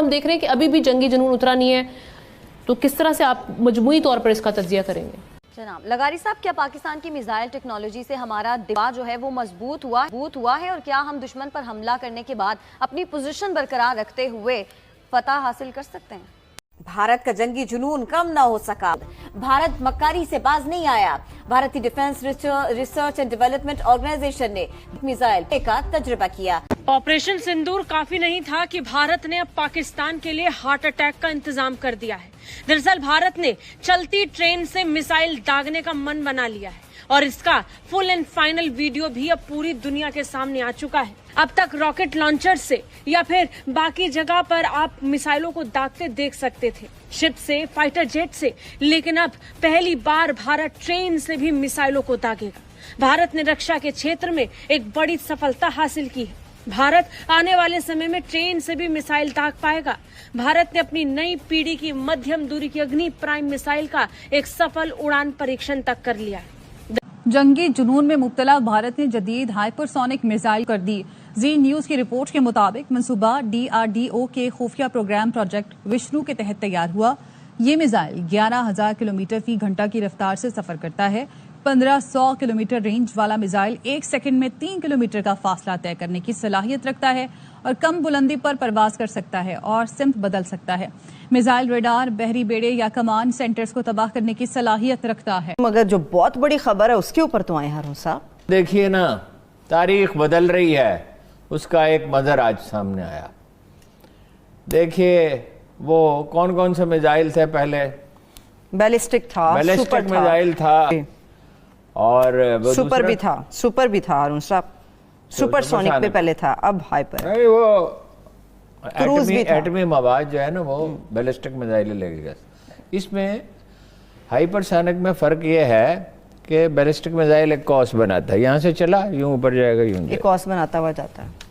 हम देख रहे हैं कि अभी भी जंगी जुनून उतरा नहीं है। तो किस तरह से आप मजमूई तौर पर इसका तज्जिया करेंगे? जनाब लगारी साहब, क्या पाकिस्तान की मिसाइल टेक्नोलॉजी से हमारा दिफा जो है वो मजबूत हुआ है, और क्या हम दुश्मन पर हमला करने के बाद अपनी पोजीशन बरकरार रखते हुए फतह हासिल कर सकते हैं? भारत का जंगी जुनून कम ना हो सका। भारत मक्कारी से बाज नहीं आया। भारतीय defence research and development organisation ने मिसाइल का तजुर्बा किया। ऑपरेशन सिंदूर काफी नहीं था कि भारत ने अब पाकिस्तान के लिए हार्ट अटैक का इंतजाम कर दिया है। दरअसल भारत ने चलती ट्रेन से मिसाइल दागने का मन बना लिया है, और इसका फुल एंड फाइनल वीडियो भी अब पूरी दुनिया के सामने आ चुका है। अब तक रॉकेट लॉन्चर से या फिर बाकी जगह पर आप मिसाइलों को दागते देख सकते थे, शिप से, फाइटर जेट से, लेकिन अब पहली बार भारत ट्रेन से भी मिसाइलों को दागेगा। भारत ने रक्षा के क्षेत्र में एक बड़ी सफलता हासिल की है। भारत आने वाले समय में ट्रेन से भी मिसाइल दाग पाएगा। भारत ने अपनी नई पीढ़ी की मध्यम दूरी की अग्नि प्राइम मिसाइल का एक सफल उड़ान परीक्षण तक कर लिया है। जंगी जुनून में मुब्तला भारत ने जदीद हाइपरसोनिक मिसाइल कर दी। जी न्यूज की रिपोर्ट के मुताबिक मंसूबा DRDO के खुफिया प्रोग्राम प्रोजेक्ट विष्णु के तहत तैयार हुआ। ये मिसाइल 11,000 किलोमीटर फी घंटा की रफ्तार से सफर करता है। 1500 किलोमीटर रेंज वाला मिसाइल 1 सेकंड में 3 किलोमीटर का फासला तय करने की सलाहियत रखता है और कम बुलंदी पर परवाज कर सकता है और सिम्त बदल सकता है। मिसाइल रेडार, बहरी बेड़े या कमांड सेंटर्स को तबाह करने की सलाहियत रखता है। मगर जो बहुत बड़ी खबर है उसके ऊपर तो आए हारून साहब। देखिए ना, तारीख बदल रही है, उसका एक मंजर आज सामने आया। देखिए वो कौन कौन से मिसाइल थे पहले। बैलिस्टिक था, बैलिस्टिक मिसाइल था, और सुपर भी था हारून साहब। सुपरसोनिक पे पहले था, अब हाइपर। नहीं, वो एटमी मवाद जो है ना, वो बैलिस्टिक मिसाइल लगेगा। इसमें हाइपरसोनिक में फर्क ये है कि बैलिस्टिक मिसाइल एक कॉस बनाता है, यहाँ से चला यूं ऊपर जाएगा, यूं एक कॉस बनाता हुआ जाता है।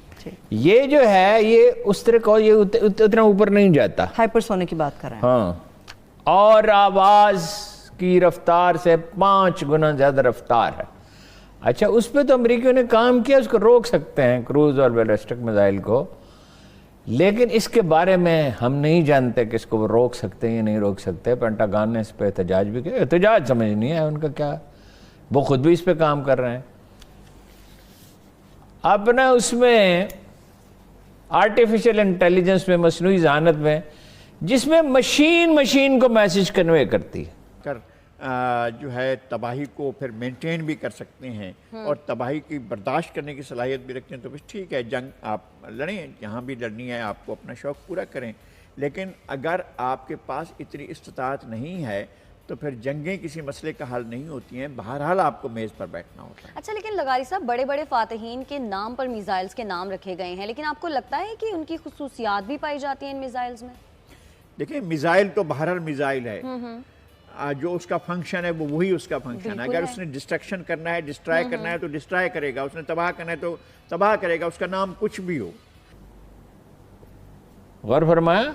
ये जो है ये उस तरह का, ये उतना ऊपर नहीं जाता। हाइपरसोनिक की बात कर रहे हैं। हाँ, और आवाज की रफ्तार से 5 गुना ज्यादा रफ्तार है। अच्छा, उस पर तो अमेरिकियों ने काम किया, उसको रोक सकते हैं, क्रूज और बैलिस्टिक मिसाइल को, लेकिन इसके बारे में हम नहीं जानते कि इसको वो रोक सकते हैं या नहीं रोक सकते। पेंटागन ने इस पर एहतजाज भी किया। एहतजाज समझ नहीं है उनका क्या, वो खुद भी इस पर काम कर रहे हैं। अपना उसमें आर्टिफिशियल इंटेलिजेंस में, मसनूई ज़हानत में, जिसमें मशीन को मैसेज कन्वे करती है, जो है तबाही को फिर मेंटेन भी कर सकते हैं और तबाही की बर्दाश्त करने की सलाहियत भी रखते हैं, तो बस ठीक है, जंग आप लड़ें, जहाँ भी लड़नी है आपको अपना शौक़ पूरा करें। लेकिन अगर आपके पास इतनी इस्तात नहीं है तो फिर जंगें किसी मसले का हल नहीं होती हैं, बहरहाल आपको मेज़ पर बैठना होता है। अच्छा, लेकिन लगारी साहब, बड़े बड़े फातहीन के नाम पर मिसाइल्स के नाम रखे गए हैं, लेकिन आपको लगता है कि उनकी खुसूसियात भी पाई जाती हैं इन मिसाइल्स में? देखिए, मिसाइल तो बहरहाल मिसाइल है, जो उसका फंक्शन है वो वही उसका फंक्शन है। अगर उसने डिस्ट्रक्शन करना है, डिस्ट्रॉय करना है तो डिस्ट्रॉय करेगा, उसने तबाह करना है तो तबाह करेगा, उसका नाम कुछ भी हो। गौर फरमाया,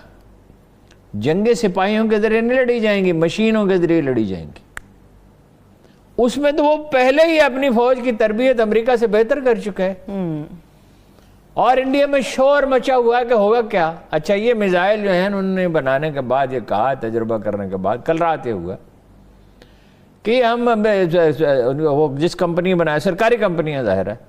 जंगे सिपाहियों के जरिए नहीं लड़ी जाएंगी, मशीनों के जरिए लड़ी जाएंगी। उसमें तो वो पहले ही अपनी फौज की तरबियत अमेरिका से बेहतर कर चुका है, और इंडिया में शोर मचा हुआ है कि होगा क्या। अच्छा, ये मिसाइल जो है उन्होंने बनाने के बाद ये कहा, तजुर्बा करने के बाद, कल रात ये हुआ कि हम वो जिस कंपनी बनाया, सरकारी कंपनी है, जाहिर है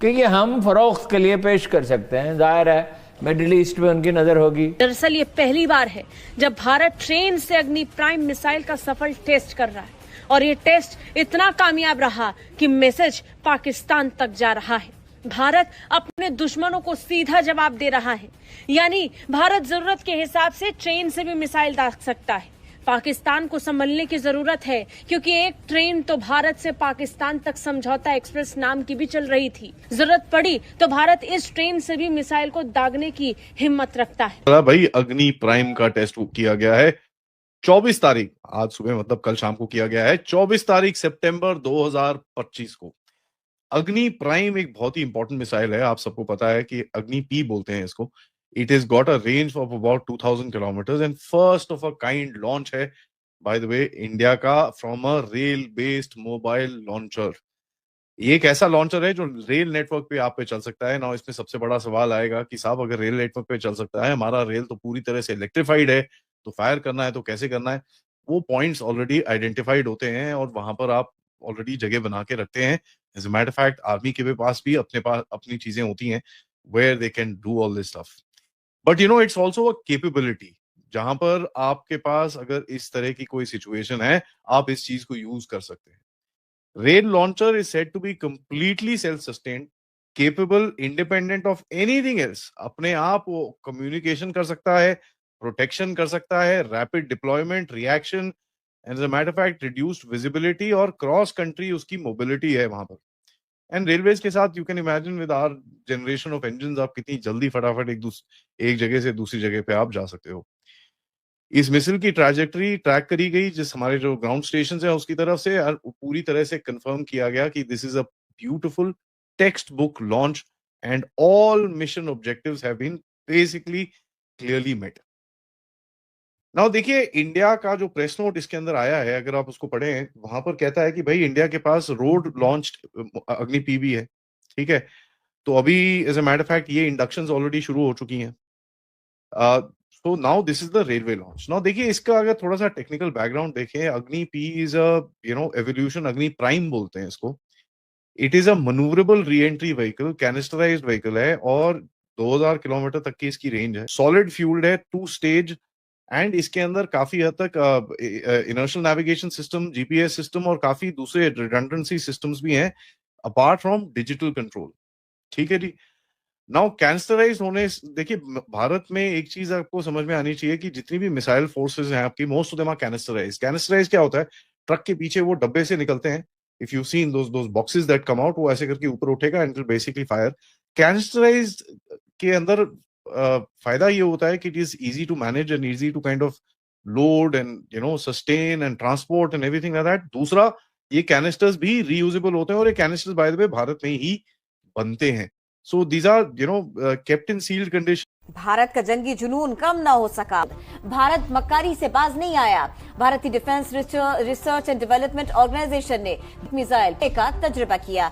कि ये हम फरोख्त के लिए पेश कर सकते हैं, जाहिर है मिडिल ईस्ट में उनकी नजर होगी। दरअसल ये पहली बार है जब भारत ट्रेन से अग्नि प्राइम मिसाइल का सफल टेस्ट कर रहा है, और ये टेस्ट इतना कामयाब रहा कि मैसेज पाकिस्तान तक जा रहा है। भारत अपने दुश्मनों को सीधा जवाब दे रहा है, यानी भारत जरूरत के हिसाब से ट्रेन से भी मिसाइल दाग सकता है। पाकिस्तान को संभलने की जरूरत है, क्योंकि एक ट्रेन तो भारत से पाकिस्तान तक समझौता एक्सप्रेस नाम की भी चल रही थी। जरूरत पड़ी तो भारत इस ट्रेन से भी मिसाइल को दागने की हिम्मत रखता है। भाई, अग्नि प्राइम का टेस्ट किया गया है 24 तारीख, आज सुबह मतलब कल शाम को किया गया है, 24 तारीख सितंबर 2025 को। अग्नि प्राइम एक बहुत ही इंपॉर्टेंट मिसाइल है। आप सबको पता है कि अग्नि पी बोलते हैं इसको। It is got a range of about 2000 kilometres and first of a kind launch है, बाय द वे, इंडिया का, from a rail based mobile launcher. ये एक ऐसा लॉन्चर है जो रेल नेटवर्क पे आप पे चल सकता है ना। इसमें सबसे बड़ा सवाल आएगा कि साहब अगर रेल नेटवर्क पे चल सकता है, हमारा रेल तो पूरी तरह से इलेक्ट्रिफाइड है, तो फायर करना है तो कैसे करना है। वो पॉइंट्स ऑलरेडी आइडेंटिफाइड होते हैं और वहां पर आप ऑलरेडी जगह बना के रखते हैं। As a matter of fact army के पास भी अपने पास अपनी चीजें होती हैं where they can do all this stuff. But you know it's also a capability, जहां पर आपके पास अगर इस तरह की कोई सिचुएशन है, आप इस चीज को यूज कर सकते हैं। Rail launcher is said to be completely self-sustained, capable, independent of anything else. अपने आप वो communication कर सकता है, protection कर सकता है, rapid deployment, reaction, and as a matter of fact, reduced visibility और cross country उसकी mobility है वहां पर। And railways के साथ you can imagine with our generation of engines, आप कितनी जल्दी फटाफट एक जगह से दूसरी जगह पे आप जा सकते हो। इस मिसाइल की ट्रैजेक्टरी ट्रैक करी गई, जिस हमारे जो ग्राउंड स्टेशन है उसकी तरफ से, और पूरी तरह से कंफर्म किया गया कि this is a beautiful textbook launch and all mission objectives have been basically clearly met. Now देखिए, इंडिया का जो प्रेस नोट इसके अंदर आया है, अगर आप उसको पढ़ें, वहां पर कहता है कि भाई इंडिया के पास रोड लॉन्च्ड अग्नि पीवी है, ठीक है। तो अभी as a matter of fact ये इंडक्शंस ऑलरेडी शुरू हो चुकी हैं। So now this is the railway launch. Now देखिए, इसका अगर थोड़ा सा टेक्निकल बैकग्राउंड देखें, अग्नि पी इज अ एवोल्यूशन, अग्नि प्राइम बोलते हैं इसको। It is a मनूवरेबल re entry vehicle, canisterised vehicle है और 2000 किलोमीटर तक की इसकी रेंज है। सॉलिड फ्यूल्ड है, 2 स्टेज, एंड इसके अंदर काफी हद तक inertial navigation system, GPS system और काफी दूसरे रिडंडेंसी सिस्टम्स भी हैं अपार्ट फ्रॉम डिजिटल कंट्रोल, ठीक है जी। नाउ कैनिस्टराइज होने, देखिए भारत में एक चीज आपको समझ में आनी चाहिए कि जितनी भी मिसाइल फोर्सेस हैं आपकी, मोस्ट ऑफ देम आर कैनिस्टराइज। कैनिस्टराइज क्या होता है? ट्रक के पीछे वो डब्बे से निकलते हैं, if you seen those boxes that come out, वो ऐसे करके ऊपर उठेगा and will basically fire. Canisterise के अंदर फायदा ये होता है कि it is easy to manage and easy to kind of load and sustain and transport and everything like that. दूसरा, ये कैनिस्टर्स भी रीयूजेबल होते हैं और ये canisters by the way Bharat में ही बनते हैं। So these are, kept in sealed condition. Bharat का जंगी जुनून कम ना हो सका। भारत मक्कारी से बाज नहीं आया। भारतीय defence research and development organisation ने मिसाइल का तजुर्बा किया।